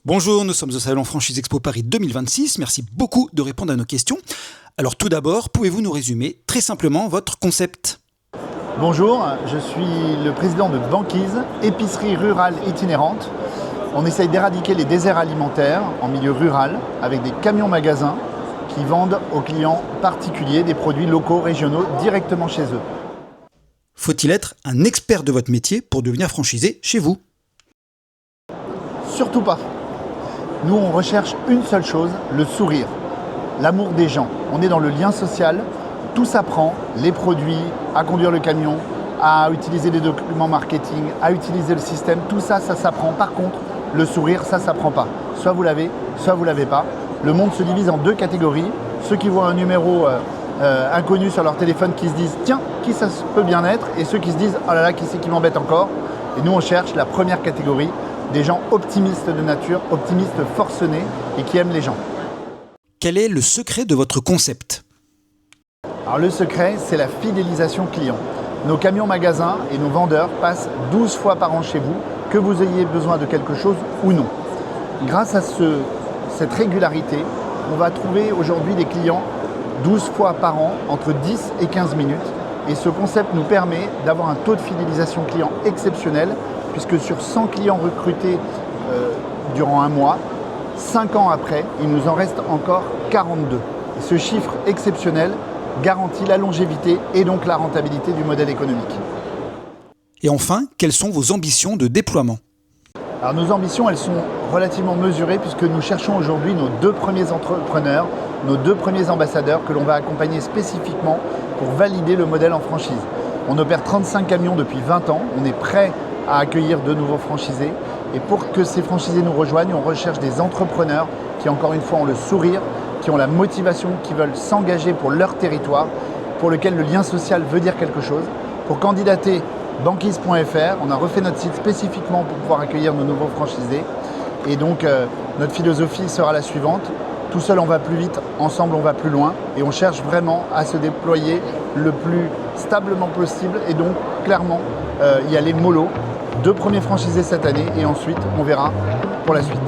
Bonjour, nous sommes au Salon Franchise Expo Paris 2026. Merci beaucoup de répondre à nos questions. Alors tout d'abord, pouvez-vous nous résumer très simplement votre concept ? Bonjour, je suis le président de Banquise, épicerie rurale itinérante. On essaye d'éradiquer les déserts alimentaires en milieu rural avec des camions-magasins qui vendent aux clients particuliers des produits locaux, régionaux, directement chez eux. Faut-il être un expert de votre métier pour devenir franchisé chez vous ? Surtout pas. Nous, on recherche une seule chose, le sourire, l'amour des gens. On est dans le lien social, tout s'apprend, les produits, à conduire le camion, à utiliser les documents marketing, à utiliser le système, tout ça, ça s'apprend. Par contre, le sourire, ça s'apprend pas. Soit vous l'avez, soit vous l'avez pas. Le monde se divise en deux catégories. Ceux qui voient un numéro inconnu sur leur téléphone qui se disent « Tiens, qui ça peut bien être ?» et ceux qui se disent « Oh là là, qui c'est qui m'embête encore ?» Et nous, on cherche la première catégorie, des gens optimistes de nature, optimistes forcenés et qui aiment les gens. Quel est le secret de votre concept ? Alors le secret, c'est la fidélisation client. Nos camions magasins et nos vendeurs passent 12 fois par an chez vous, que vous ayez besoin de quelque chose ou non. Grâce à cette régularité, on va trouver aujourd'hui des clients 12 fois par an, entre 10 et 15 minutes. Et ce concept nous permet d'avoir un taux de fidélisation client exceptionnel, puisque sur 100 clients recrutés durant un mois, 5 ans après, il nous en reste encore 42. Et ce chiffre exceptionnel garantit la longévité et donc la rentabilité du modèle économique. Et enfin, quelles sont vos ambitions de déploiement ? Alors nos ambitions, elles sont relativement mesurées puisque nous cherchons aujourd'hui nos 2 premiers entrepreneurs, nos 2 premiers ambassadeurs que l'on va accompagner spécifiquement pour valider le modèle en franchise. On opère 35 camions depuis 20 ans, on est prêt à accueillir de nouveaux franchisés. Et pour que ces franchisés nous rejoignent, on recherche des entrepreneurs qui, encore une fois, ont le sourire, qui ont la motivation, qui veulent s'engager pour leur territoire, pour lequel le lien social veut dire quelque chose. Pour candidater, banquise.fr, on a refait notre site spécifiquement pour pouvoir accueillir nos nouveaux franchisés. Et donc, notre philosophie sera la suivante. Tout seul, on va plus vite, ensemble, on va plus loin. Et on cherche vraiment à se déployer le plus stablement possible et donc, clairement, y aller mollo. 2 premiers franchisés cette année et ensuite, on verra pour la suite.